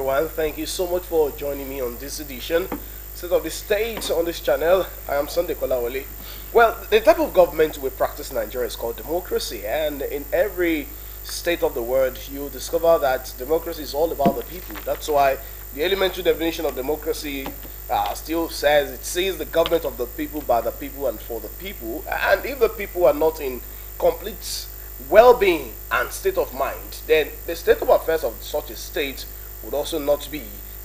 everyone. Thank you so much for joining me on this edition. State of the State on this channel. I am Sunday Kolawole. Well, the type of government we practice in Nigeria is called democracy, and in every state of the world, you discover that democracy is all about the people. That's why the elementary definition of democracy still says it sees the government of the people, by the people, and for the people. And if the people are not in complete well-being and state of mind, then the state of affairs of such a state would also not be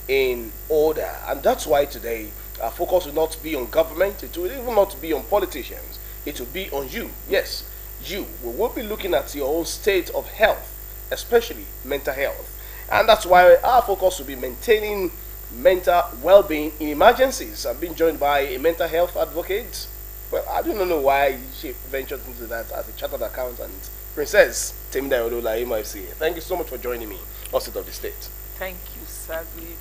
in order. And that's why today our focus will not be on government, it will even not be on politicians, it will be on you. Yes, you. We will be looking at your own state of health, especially mental health. And that's why our focus will be maintaining mental well-being in emergencies. I'm being joined by a mental health advocate. Well, I do not know why she ventured into that as a chartered accountant. Princess Temida Olola MIC. Thank you so much for joining me on State of the State. Thank you, sir. Good evening.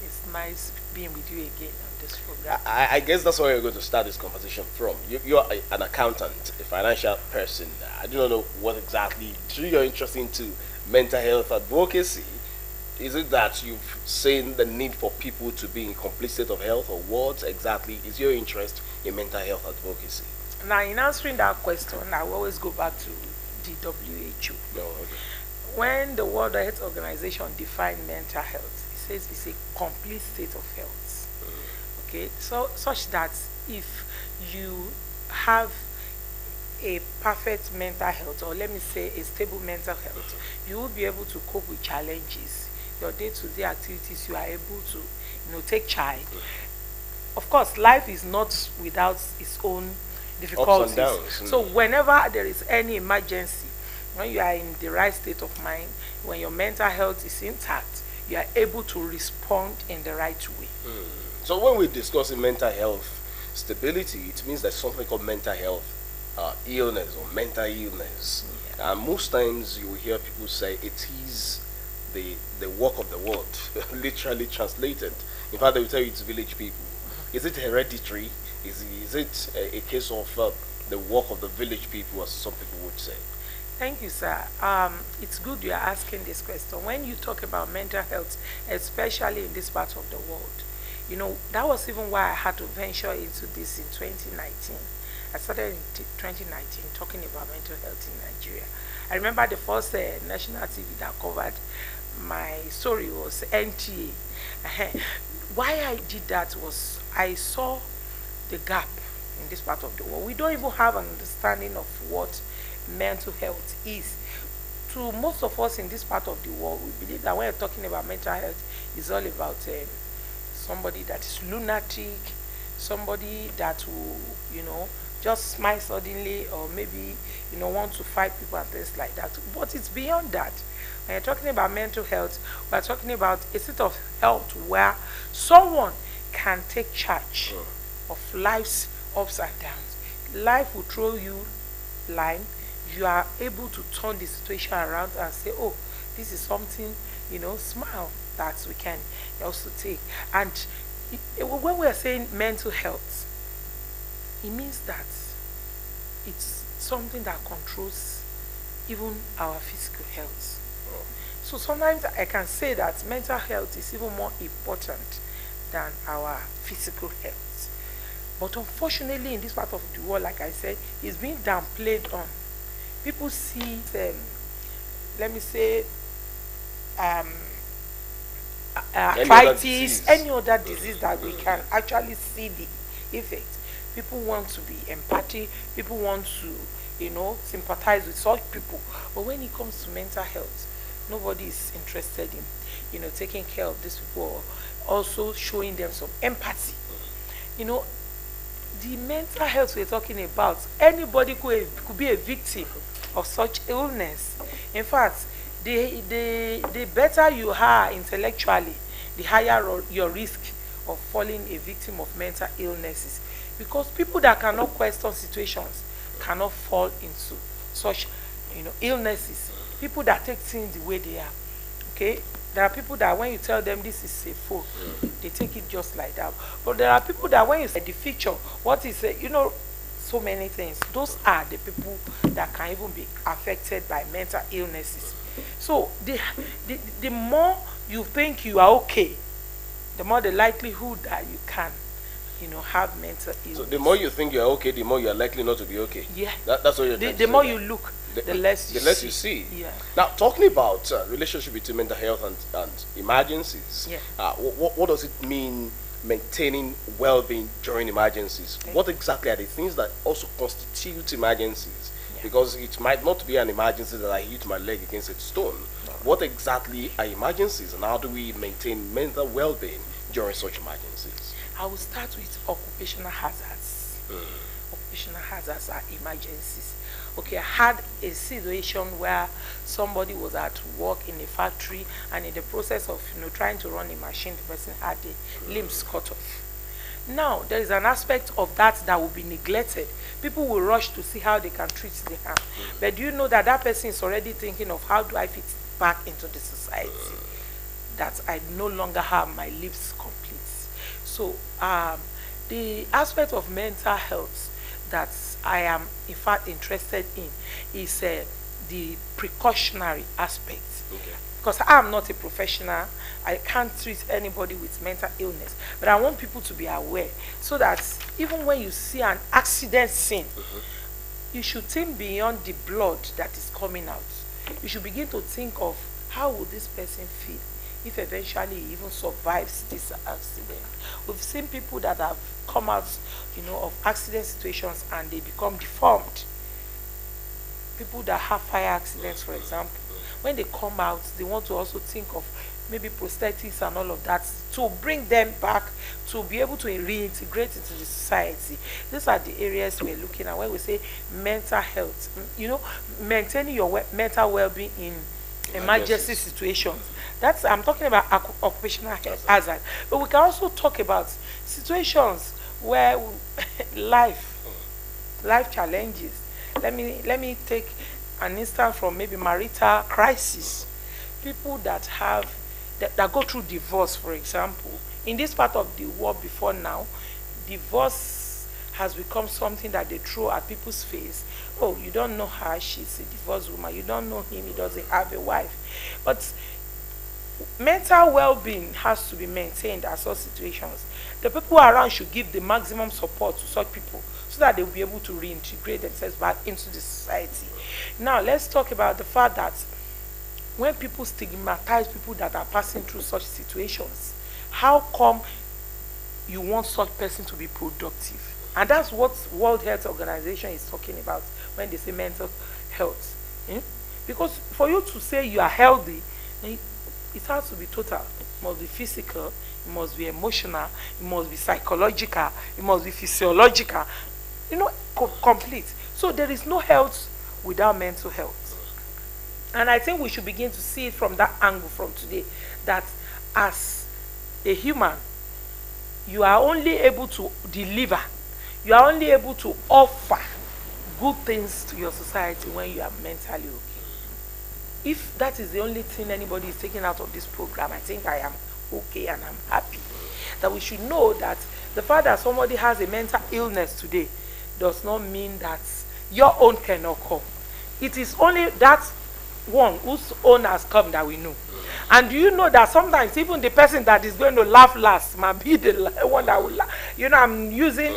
It's nice being with you again on this program. I guess that's where we're going to start this conversation from. You're an accountant, a financial person. I do not know what exactly drew your interest into mental health advocacy. Is it that you've seen the need for people to be in complete state of health, or what exactly is your interest in mental health advocacy? Now, in answering that question, I will always go back to the WHO. Oh, okay. When the World Health Organization defined mental health, it says it's a complete state of health. Okay, so such that if you have a perfect mental health, or let me say a stable mental health, you will be able to cope with challenges. Your day-to-day activities, you are able to, take charge. Of course, life is not without its own difficulties. Ups and downs. So whenever there is any emergency, when you are in the right state of mind, when your mental health is intact, you are able to respond in the right way. So when we're discussing mental health stability, it means there's something called mental health illness or mental illness. Yeah. And most times you will hear people say it is the work of the world, literally translated. In fact, they will tell you it's village people. Is it hereditary? Is it a case of the work of the village people, as some people would say? Thank you, sir. It's good you are asking this question. When you talk about mental health, especially in this part of the world, that was even why I had to venture into this in 2019. I started in 2019 talking about mental health in Nigeria. I remember the first national TV that covered my story was NTA. Why I did that was I saw the gap in this part of the world. We don't even have an understanding of what mental health is. To most of us in this part of the world, we believe that when we're talking about mental health, it's all about somebody that is lunatic, somebody that will, just smile suddenly, or maybe, want to fight people and things like that. But it's beyond that. When you're talking about mental health, we're talking about a state of health where someone can take charge of life's ups and downs. Life will throw you line. You are able to turn the situation around and say, oh, this is something, smile that we can also take. And when we are saying mental health, it means that it's something that controls even our physical health. So sometimes I can say that mental health is even more important than our physical health. But unfortunately, in this part of the world, like I said, it's being downplayed on. People see, let me say, arthritis, any other disease that we can actually see the effect. People want to be empathic, people want to, sympathize with such people. But when it comes to mental health, nobody is interested in, taking care of these people, or also showing them some empathy. The mental health we're talking about, anybody could be a victim of such illness. In fact, the better you are intellectually, the higher your risk of falling a victim of mental illnesses. Because people that cannot question situations cannot fall into such, illnesses. People that take things the way they are. Okay? There are people that when you tell them this is a phone, they take it just like that. But there are people that when you say the feature, what is it, so many things. Those are the people that can even be affected by mental illnesses. So the more you think you are okay, the more the likelihood that you can, have mental illness. So the more you think you're okay, the more you're likely not to be okay. Yeah. That's what you're trying to The say more there. you look, the less you the less see. you see. Yeah. Now, talking about relationship between mental health and emergencies, Yeah. what does it mean maintaining well-being during emergencies? Okay. What exactly are the things that also constitute emergencies? Yeah. Because it might not be an emergency that I hit my leg against a stone. What exactly are emergencies, and how do we maintain mental well-being during such emergencies? I will start with occupational hazards. Occupational hazards are emergencies. Okay, I had a situation where somebody was at work in a factory, and in the process of trying to run a machine, the person had the limbs cut off. Now, there is an aspect of that that will be neglected. People will rush to see how they can treat the harm. But do you know that that person is already thinking of how do I fit back into the society? That I no longer have my limbs complete. So, the aspect of mental health that I am in fact interested in is the precautionary aspect. Okay. Because I am not a professional, I can't treat anybody with mental illness, but I want people to be aware so that even when you see an accident scene, you should think beyond the blood that is coming out. You should begin to think of how will this person feel if eventually he even survives this accident. We've seen people that have come out, of accident situations and they become deformed. People that have fire accidents, for example, when they come out, they want to also think of maybe prosthetics and all of that to bring them back to be able to reintegrate into the society. These are the areas we're looking at when we say mental health. Maintaining your mental well-being in emergency situations. I'm talking about occupational hazard, but we can also talk about situations where life challenges. Let me take an instance from maybe marital crisis. People that go through divorce, for example. In this part of the world before now, divorce has become something that they throw at people's face. Oh, you don't know her, she's a divorced woman. You don't know him, he doesn't have a wife. But mental well-being has to be maintained at such situations. The people around should give the maximum support to such people so that they'll be able to reintegrate themselves back into the society. Now, let's talk about the fact that when people stigmatize people that are passing through such situations, how come you want such person to be productive? And that's what World Health Organization is talking about when they say mental health. Because for you to say you are healthy, it has to be total. It must be physical, it must be emotional, it must be psychological, it must be physiological, complete. So there is no health without mental health. And I think we should begin to see it from that angle from today, that as a human, you are only able to deliver, you are only able to offer good things to your society when you are mentally okay. If that is the only thing anybody is taking out of this program, I think I am okay and I'm happy. That we should know that the fact that somebody has a mental illness today does not mean that your own cannot come. It is only that one whose own has come that we know. And do you know that sometimes even the person that is going to laugh last might be the one that will laugh? I'm using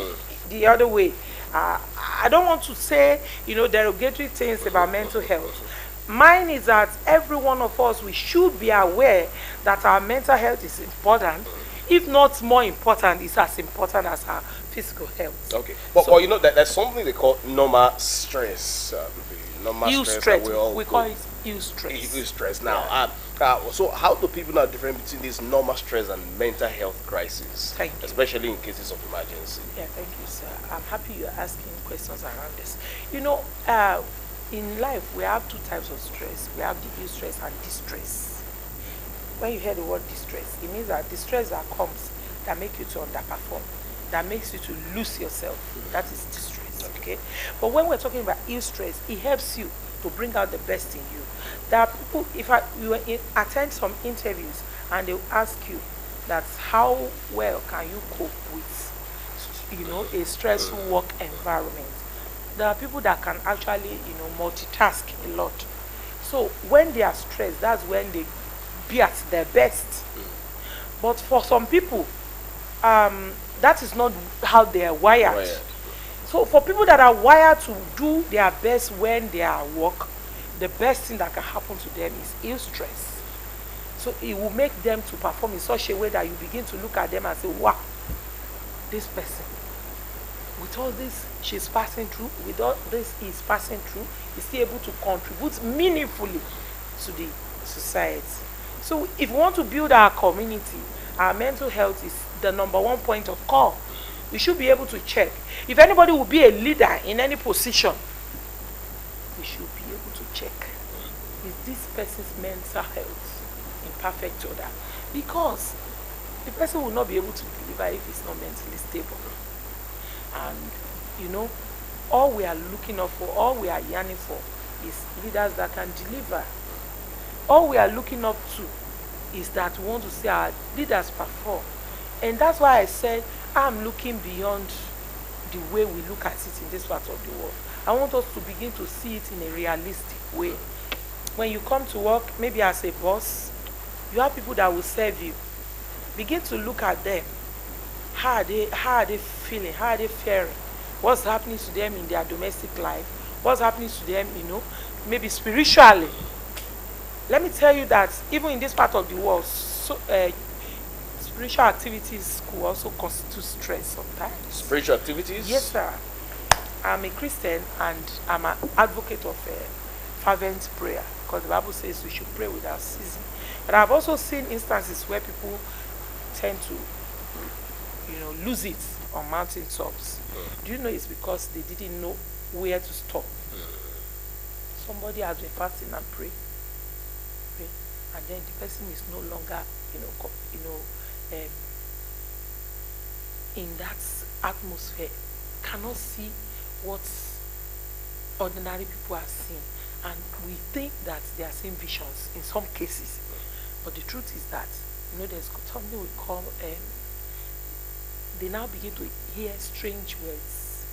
the other way. I don't want to say, derogatory things about mental health. Mine is that every one of us, we should be aware that our mental health is important. If not more important, it's as important as our physical health. Okay. But there's something they call normal stress. Normal stress. We call it eustress. Eustress. Now, so how do people know the difference between this normal stress and mental health crisis? Thank you. Especially in cases of emergency. Yeah, thank you, sir. I'm happy you're asking questions around this. In life, we have two types of stress. We have the eustress and distress. When you hear the word distress, it means that distress that comes that make you to underperform, that makes you to lose yourself. That is distress, okay? But when we're talking about eustress, it helps you to bring out the best in you. There are people, you attend some interviews and they'll ask you that how well can you cope with, a stressful work environment. There are people that can actually, multitask a lot. So when they are stressed, that's when they be at their best. But for some people, that is not how they are wired. Wired. So for people that are wired to do their best when they are at work, the best thing that can happen to them is ill stress. So it will make them to perform in such a way that you begin to look at them and say, wow, this person, with all this she's passing through, with all this he's passing through, is still able to contribute meaningfully to the society. So if we want to build our community, our mental health is the number one point of call. We should be able to check. If anybody will be a leader in any position, we should be able to check. Is this person's mental health in perfect order? Because the person will not be able to deliver if it's not mentally stable. And you know, all we are looking up for, all we are yearning for is leaders that can deliver. All we are looking up to is that we want to see our leaders perform. And that's why I said I'm looking beyond the way we look at it in this part of the world. I want us to begin to see it in a realistic way. When you come to work, maybe as a boss, you have people that will serve you. Begin to look at them. How are they feeling? How are they faring? What's happening to them in their domestic life? What's happening to them, maybe spiritually? Let me tell you that even in this part of the world, spiritual activities could also constitute stress sometimes. Spiritual activities? Yes, sir. I'm a Christian and I'm an advocate of fervent prayer, because the Bible says we should pray without ceasing. But I've also seen instances where people tend to, lose it on mountain tops. Do you know it's because they didn't know where to stop? Somebody has been fasting and pray, and then the person is no longer, in that atmosphere, cannot see what ordinary people are seeing, and we think that they are seeing visions in some cases. But the truth is that there's something we call they now begin to hear strange words.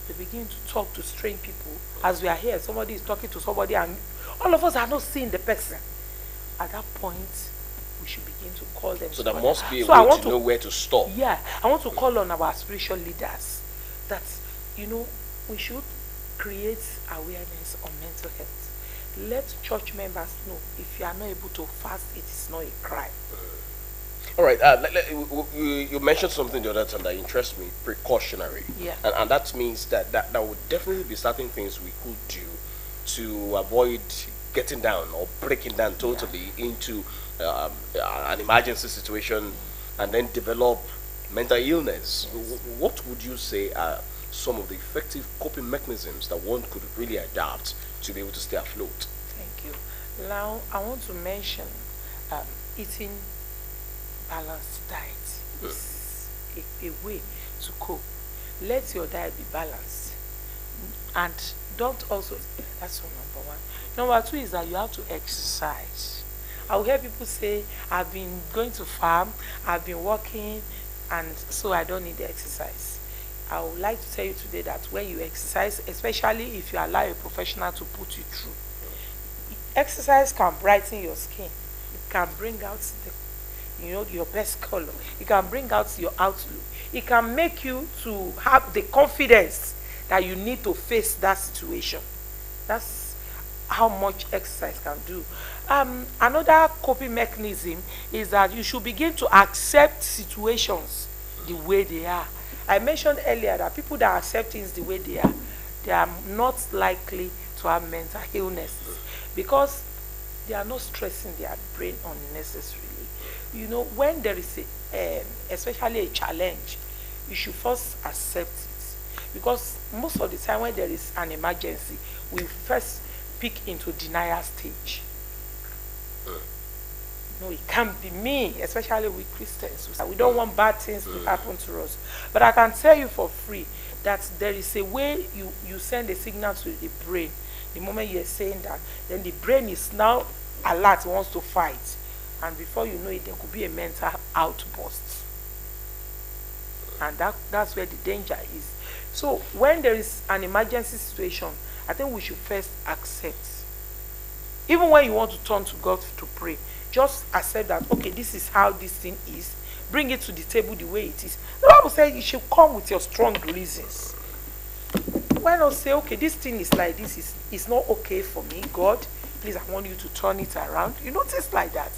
They begin to talk to strange people. As we are here, somebody is talking to somebody and all of us are not seeing the person. At that point, we should begin to call them. So there must be a way to know where to stop. Yeah, I want to call on our spiritual leaders that, we should create awareness on mental health. Let church members know if you are not able to fast, it is not a crime. All right, you mentioned something the other time that interests me, precautionary. Yeah. And that means that would definitely be certain things we could do to avoid getting down or breaking down totally into an emergency situation and then develop mental illness. Yes. What would you say are some of the effective coping mechanisms that one could really adapt to be able to stay afloat? Thank you. Now, I want to mention eating balanced diet is a way to cope. Let your diet be balanced, and don't also, that's number one. Number two is that you have to exercise. I will hear people say, I've been going to farm, I've been working, and so I don't need the exercise. I would like to tell you today that when you exercise, especially if you allow a professional to put you through, exercise can brighten your skin. It can bring out your best color. It can bring out your outlook. It can make you to have the confidence that you need to face that situation. That's how much exercise can do. Another coping mechanism is that you should begin to accept situations the way they are. I mentioned earlier that people that accept things the way they are not likely to have mental illnesses because they are not stressing their brain unnecessarily. When there is especially a challenge, you should first accept it, because most of the time when there is an emergency, we first peek into denial stage. No, it can't be me, especially with Christians. We don't want bad things to happen to us. But I can tell you for free that there is a way you send a signal to the brain. The moment you're saying that, then the brain is now alert, wants to fight. And before you know it, there could be a mental outburst. And that's where the danger is. So when there is an emergency situation, I think we should first accept. Even when you want to turn to God to pray, Just accept that, okay, this is how this thing is. Bring it to the table the way it is. The Bible says you should come with your strong reasons. Why not say, okay, this thing is like this, is not okay for me. God, please, I want you to turn it around. You notice like that.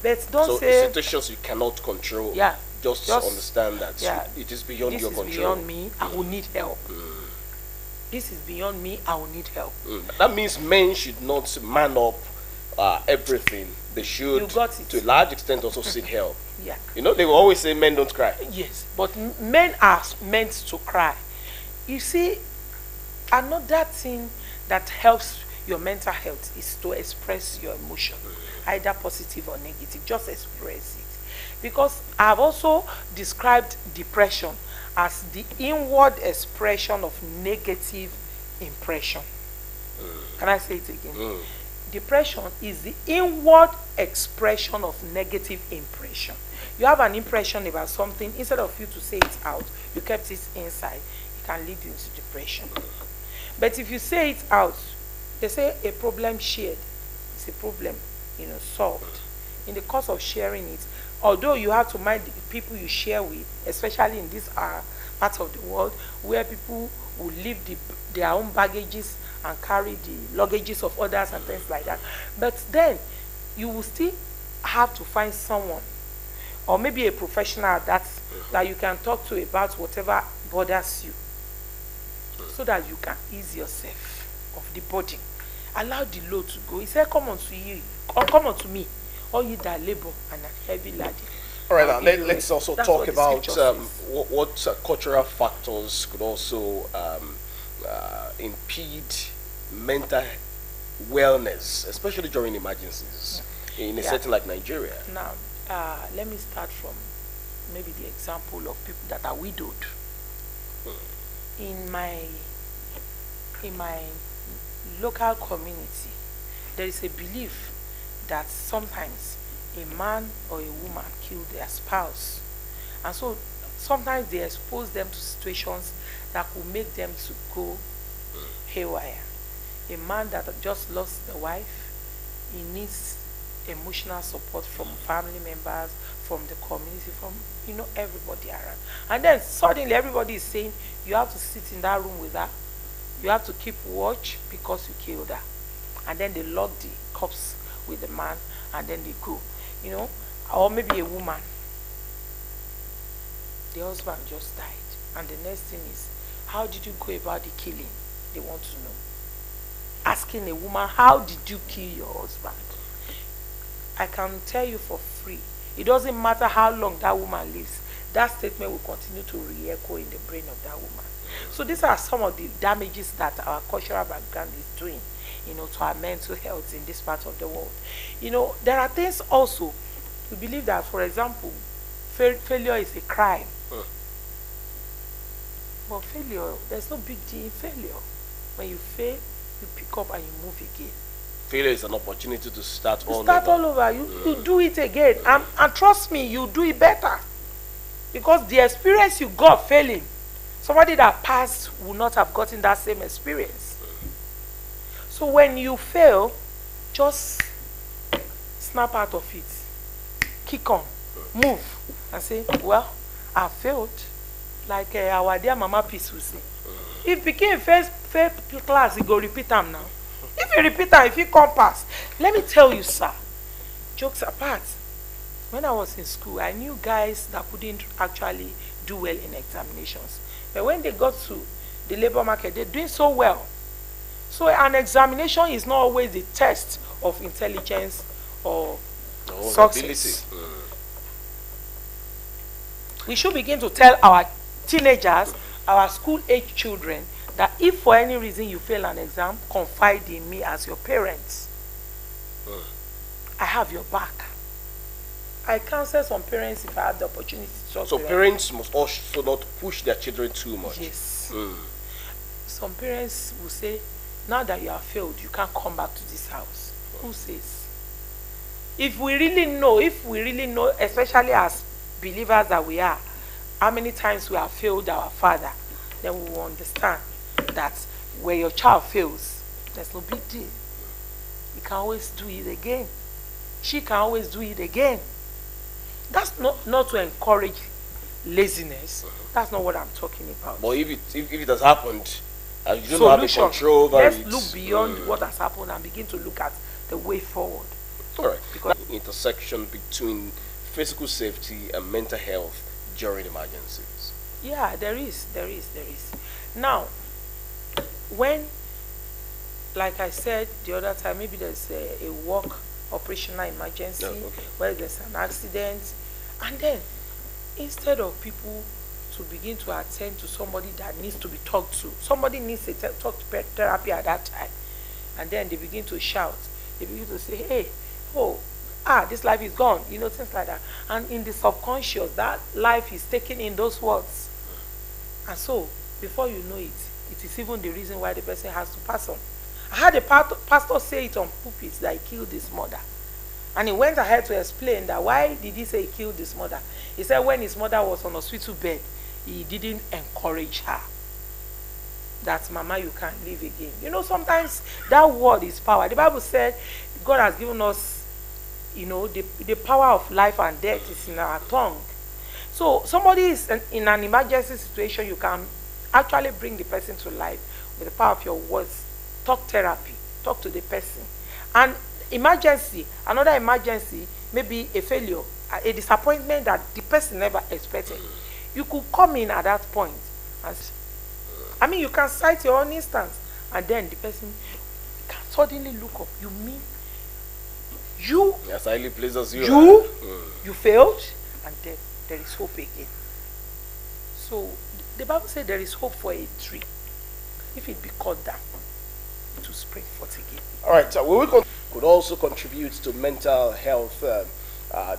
But don't say situations you cannot control. Yeah. Just understand that it is beyond your control. This is beyond me. I will need help. This is beyond me. I will need help. That means men should not man up everything. They should, to a large extent, also seek help. Yeah. You know, they will always say men don't cry. Yes, but men are meant to cry. You see, another thing that helps your mental health is to express your emotion, either positive or negative. Just express it. Because I've also described depression as the inward expression of negative impression. Can I say it again? Depression is the inward expression of negative impression. You have an impression about something, instead of you to say it out, you kept it inside. It can lead you into depression. But if you say it out, they say a problem shared is a problem, solved. In the course of sharing it, although you have to mind the people you share with, especially in this part of the world where people will leave their own baggages and carry the luggages of others and things like that. But then you will still have to find someone, or maybe a professional that you can talk to about whatever bothers you, so that you can ease yourself of the burden. Allow the load to go. He said, come unto you, or come unto me, all you that labor and are heavy laden. All right, now let's also talk about what cultural factors could also impede mental wellness, especially during emergencies in a setting like Nigeria. Now, let me start from maybe the example of people that are widowed. In my local community, there is a belief that sometimes a man or a woman killed their spouse, and so sometimes they expose them to situations that could make them to go haywire. A man that just lost the wife, he needs emotional support from family members, from the community, from everybody around. And then suddenly everybody is saying you have to sit in that room with her, you have to keep watch because you killed her. And then they lock the corpse with the man and then they go. Or maybe a woman, the husband just died, and the next thing is, how did you go about the killing? They want to know. Asking a woman, how did you kill your husband? I can tell you for free, it doesn't matter how long that woman lives, that statement will continue to re-echo in the brain of that woman. So these are some of the damages that our cultural background is doing, to our mental health in this part of the world. There are things also, we believe that, for example, failure is a crime. But failure, there's no big deal in failure. When you fail, you pick up and you move again. Failure is an opportunity to start all over. Start all over. You do it again. And trust me, you do it better. Because the experience you got failing, somebody that passed will not have gotten that same experience. So when you fail, just snap out of it. Kick on. Move. And say, well, I failed. Like our dear Mama Peace will say. If became first class, he go repeat them now. If you repeat them, if you come past. Let me tell you, sir, jokes apart, when I was in school, I knew guys that couldn't actually do well in examinations. But when they got to the labor market, they're doing so well. So an examination is not always the test of intelligence or success. We should begin to tell our teenagers, our school-age children, that if for any reason you fail an exam, confide in me as your parents. I have your back. I counsel some parents if I have the opportunity to talk to them. So parents must also not push their children too much. Yes. Some parents will say, now that you have failed, you can't come back to this house. Who says? If we really know, especially as believers that we are, how many times we have failed our father, then we will understand that where your child fails, there's no big deal. You can always do it again. she can always do it again. That's not to encourage laziness. That's not what I'm talking about. But if it has happened, and you don't have the Solution. control over Let's it. look beyond what has happened and begin to look at the way forward. All right. Because Intersection between physical safety and mental health during emergencies. yeah, there is. Now, when, like I said the other time, maybe there's a work operational emergency, okay. where there's an accident, and then instead of people to begin to attend to somebody that needs to be talked to, somebody needs a talk therapy at that time, and then they begin to shout, they begin to say, hey, oh, this life is gone, things like that. And in the subconscious, that life is taken in those words. And so, before you know it, it is even the reason why the person has to pass on. I had a pastor say it on pulpit that he killed his mother. And he went ahead to explain that why did he say he killed his mother. He said when his mother was on a hospital bed, he didn't encourage her. That, Mama, you can live again. Sometimes that word is power. The Bible said God has given us, the power of life and death is in our tongue. So somebody is in an emergency situation, you can actually bring the person to life with the power of your words. Talk therapy. Talk to the person. And another emergency, maybe a failure, a disappointment that the person never expected. You could come in at that point. And, you can cite your own instance. And then the person can suddenly look up. You mean you? Yes, highly pleases you. You failed? And then there is hope again. So the Bible says there is hope for a tree. If it be cut down, it will spring forth again. All right, so could also contribute to mental health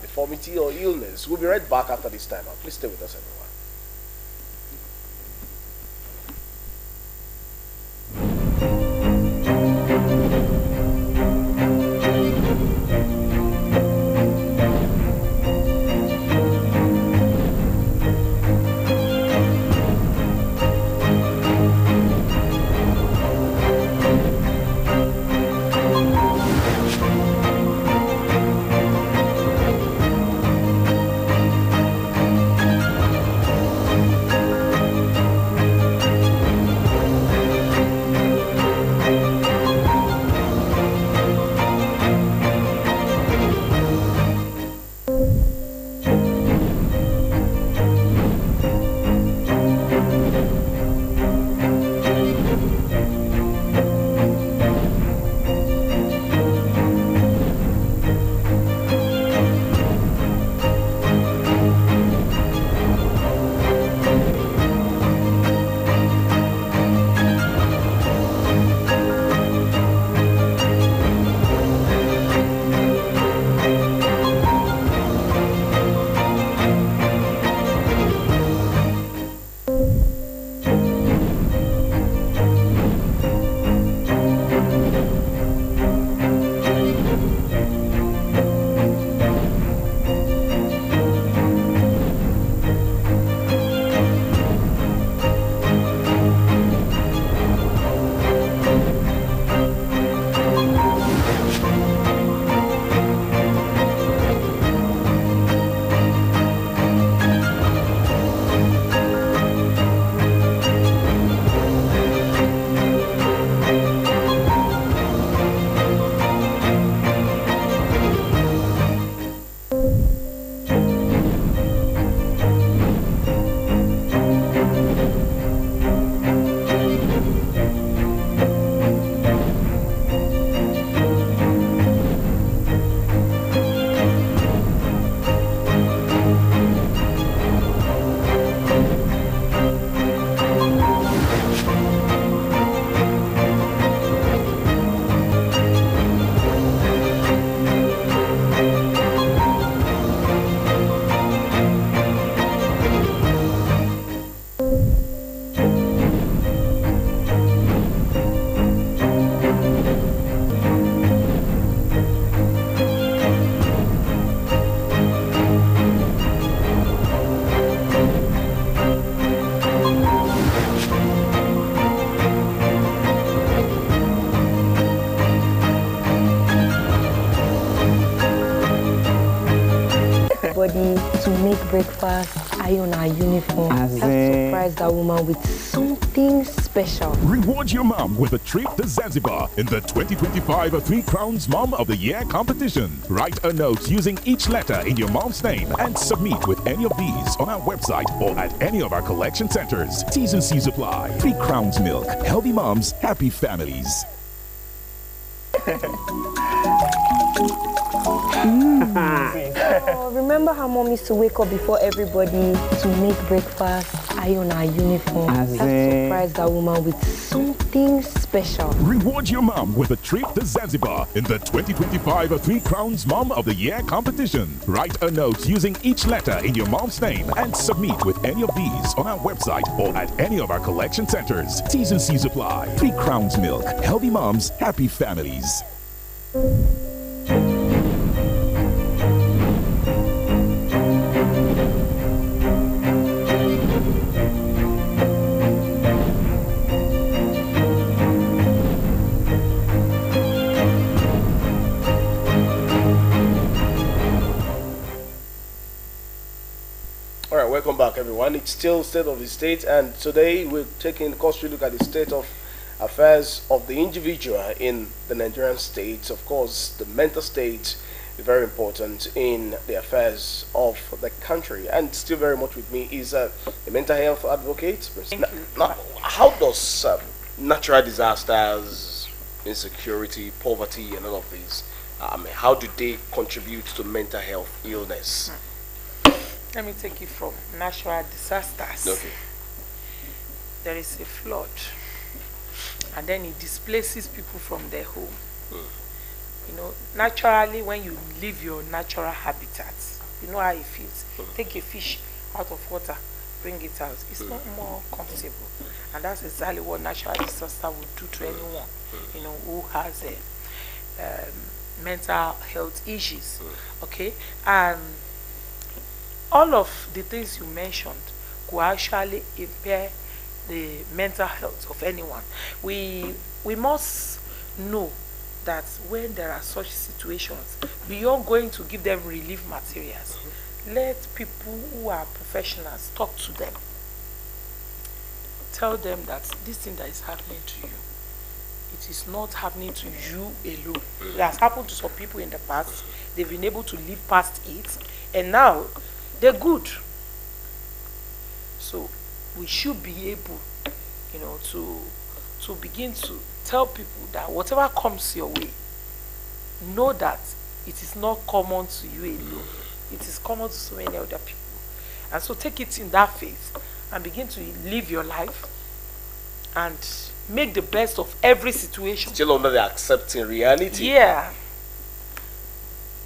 deformity or illness. We'll be right back after this time. Please stay with us, everyone. everybody to make breakfast, iron our uniform. Let's surprise that woman with something special. Reward your mom with a trip to Zanzibar in the 2025 Three Crowns Mom of the Year competition. Write a note using each letter in your mom's name and submit with any of these on our website or at any of our collection centers. T's and C's apply. Three Crowns Milk. Healthy moms, happy families. Oh, remember how mom used to wake up before everybody to make breakfast, iron our uniform. Let's surprise that woman with something special. Reward your mom with a trip to Zanzibar in the 2025 Three Crowns Mom of the Year competition. Write a note using each letter in your mom's name and submit with any of these on our website or at any of our collection centers. T's and C's apply. Three Crowns Milk. Healthy moms, happy families. Alright, welcome back everyone. It's still State of the State, and today we're taking a close look at the state of affairs of the individual in the Nigerian state. Of course, the mental state is very important in the affairs of the country, and still very much with me is a mental health advocate. Now, how does natural disasters, insecurity, poverty, and all of these, how do they contribute to mental health illness? Let me take it from natural disasters. Okay. There is a flood, and then it displaces people from their home. You know, naturally, when you leave your natural habitat, you know how it feels. Take a fish out of water, bring it out. It's not more comfortable, and that's exactly what natural disaster would do to anyone, you know, who has a mental health issues. Okay, and all of the things you mentioned could actually impair the mental health of anyone. We must know that when there are such situations, beyond going to give them relief materials, let people who are professionals talk to them. Tell them that this thing that is happening to you, it is not happening to you alone. It has happened to some people in the past. They've been able to live past it, and now they're good. So we should be able, you know, to begin to tell people that whatever comes your way, know that it is not common to you alone. It is common to so many other people. And so take it in that faith and begin to live your life and make the best of every situation. Still under the accepting reality. Yeah.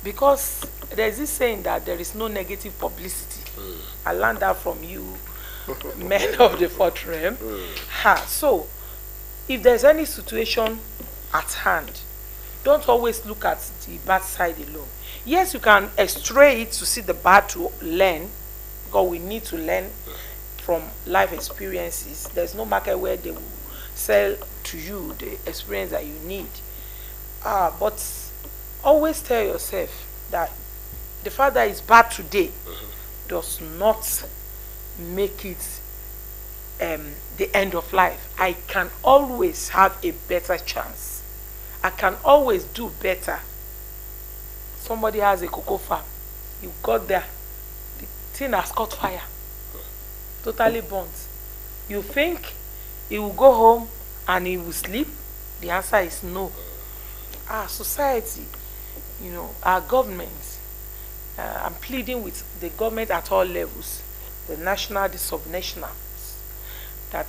Because there's this saying that there is no negative publicity. I learned that from you, men of the fourth realm. So, if there's any situation at hand, don't always look at the bad side alone. Yes, you can estray it to see the bad to learn, because we need to learn from life experiences. There's no market where they will sell to you the experience that you need. But always tell yourself that the fact that it's bad today does not make it the end of life. I can always have a better chance. I can always do better. Somebody has a cocoa farm. You got there. The thing has caught fire. Totally burnt. You think he will go home and he will sleep? The answer is no. Our society, you know, our government, I'm pleading with the government at all levels, the national, the subnational, that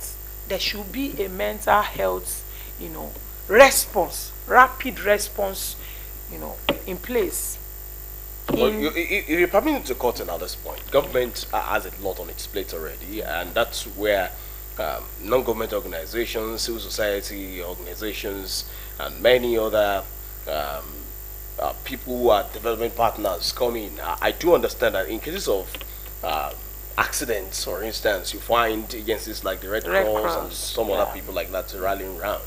there should be a mental health, you know, response, rapid response, you know, in place. Well, if you permit me to cut in at this point, government has a lot on its plate already, and that's where non-government organizations, civil society organizations, and many other people who are development partners come in. I do understand that in cases of accidents, for instance, you find agencies like the Red Cross and some other people like that rallying around.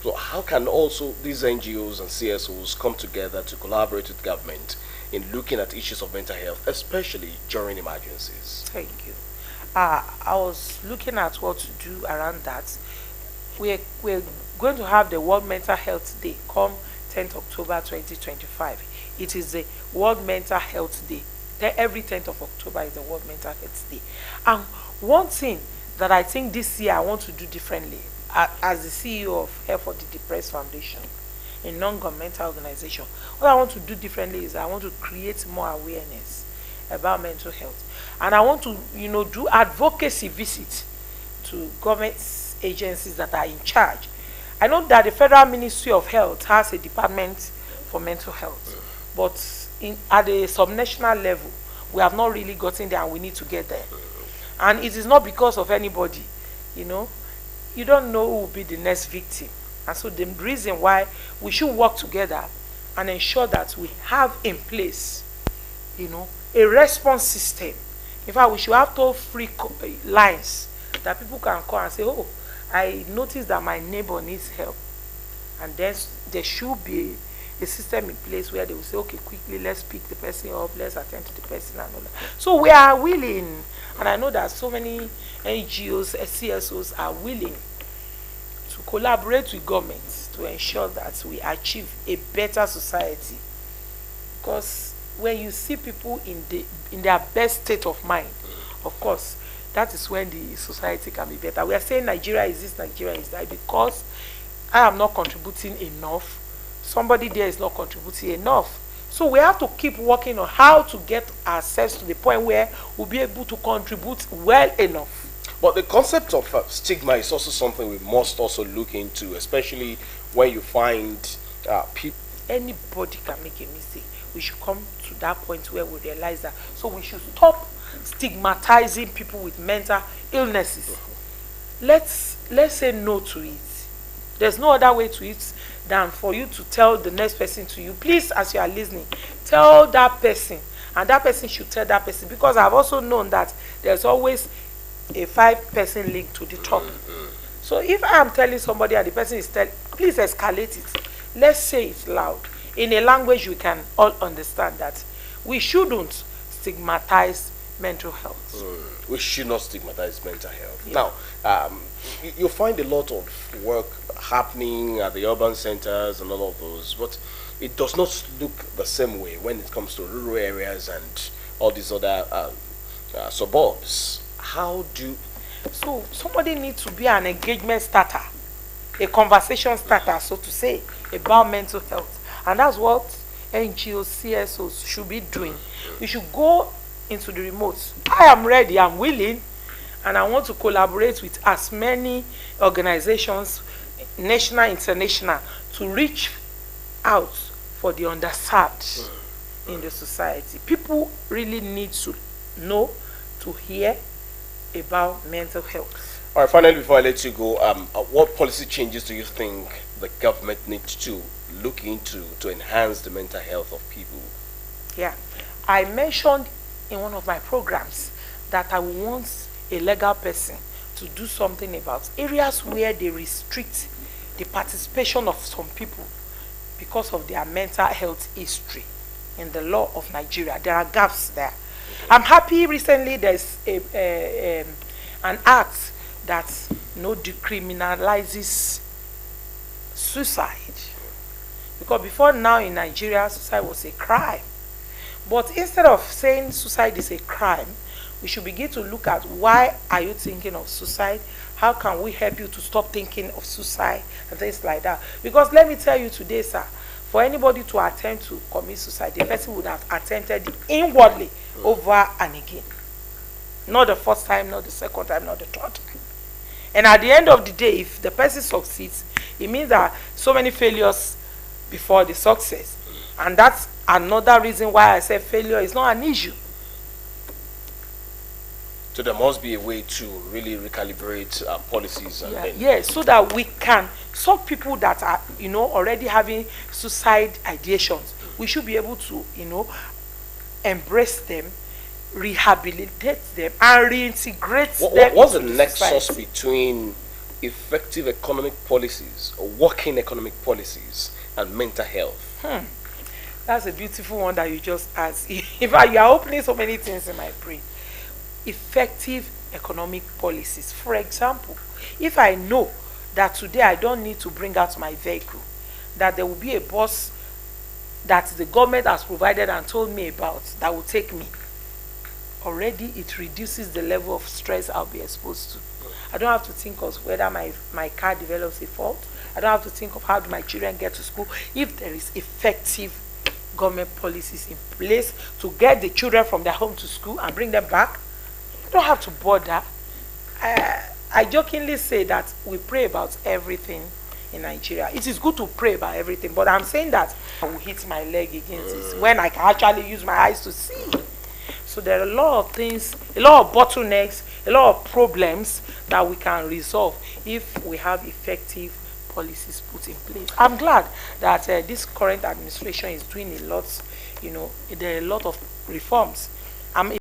So how can also these NGOs and CSOs come together to collaborate with government in looking at issues of mental health, especially during emergencies? Thank you. I was looking at what to do around that. We're going to have the World Mental Health Day come 10th October 2025. It is the World Mental Health Day. Every 10th of October is the World Mental Health Day. And one thing that I think this year I want to do differently, as the CEO of Help for the Depressed Foundation, a non-governmental organization, what I want to do differently is I want to create more awareness about mental health. And I want to, do advocacy visits to government agencies that are in charge. I know that the Federal Ministry of Health has a department for mental health, but at the subnational level, we have not really gotten there, and we need to get there. And it is not because of anybody, you don't know who will be the next victim. And so the reason why we should work together and ensure that we have in place, a response system. In fact, we should have toll-free lines that people can call and say, oh, I noticed that my neighbor needs help. And then there should be a system in place where they will say, okay, quickly, let's pick the person up, let's attend to the person and all that. So we are willing, and I know that so many NGOs, CSOs are willing to collaborate with governments to ensure that we achieve a better society. Because when you see people in their best state of mind, of course, that is when the society can be better. We are saying Nigeria is this, Nigeria is that, because I am not contributing enough. Somebody there is not contributing enough. So we have to keep working on how to get ourselves to the point where we'll be able to contribute well enough. But the concept of stigma is also something we must also look into, especially when you find people. Anybody can make a mistake. We should come to that point where we realize that. So we should stop stigmatizing people with mental illnesses. Let's say no to it. There's no other way to it than for you to tell the next person to you, please, as you are listening, tell that person, and that person should tell that person, because I've also known that there's always a 5-person link to the top. So if I am telling somebody and the person is telling, please escalate it. Let's say it loud in a language we can all understand, that we shouldn't stigmatize mental health. We should not stigmatize mental health. Yeah. Now, you find a lot of work happening at the urban centers and all of those, but it does not look the same way when it comes to rural areas and all these other suburbs. So somebody needs to be an engagement starter, a conversation starter, so to say, about mental health. And that's what NGOs, CSOs should be doing. We should go into the remotes. I am ready, I'm willing, and I want to collaborate with as many organizations, national, international, to reach out for the underserved in the society. People really need to know, to hear about mental health. All right, finally, before I let you go, what policy changes do you think the government needs to look into to enhance the mental health of people? Yeah, I mentioned in one of my programs that I want a legal person to do something about areas where they restrict the participation of some people because of their mental health history in the law of Nigeria. There are gaps there. I'm happy recently there's an act that decriminalizes suicide. Because before now in Nigeria, suicide was a crime. But instead of saying suicide is a crime, we should begin to look at, why are you thinking of suicide? How can we help you to stop thinking of suicide and things like that? Because let me tell you today, sir, for anybody to attempt to commit suicide, the person would have attempted inwardly over and again. Not the first time, not the second time, not the third time. And at the end of the day, if the person succeeds, it means that so many failures before the success. And that's another reason why I say failure is not an issue. So there must be a way to really recalibrate policies. And so that we can stop people that are, already having suicide ideations. We should be able to, embrace them, rehabilitate them, and reintegrate them. What's the nexus between effective economic policies or working economic policies and mental health? That's a beautiful one that you just asked. In fact, you are opening so many things in my brain. Effective economic policies. For example, if I know that today I don't need to bring out my vehicle, that there will be a bus that the government has provided and told me about that will take me, already it reduces the level of stress I'll be exposed to. I don't have to think of whether my car develops a fault. I don't have to think of how do my children get to school. If there is effective government policies in place to get the children from their home to school and bring them back, I don't have to bother. I jokingly say that we pray about everything in Nigeria. It is good to pray about everything, but I'm saying that I will hit my leg against it when I can actually use my eyes to see. So there are a lot of things, a lot of bottlenecks, a lot of problems that we can resolve if we have effective policies put in place. I'm glad that this current administration is doing a lot, there are a lot of reforms. I'm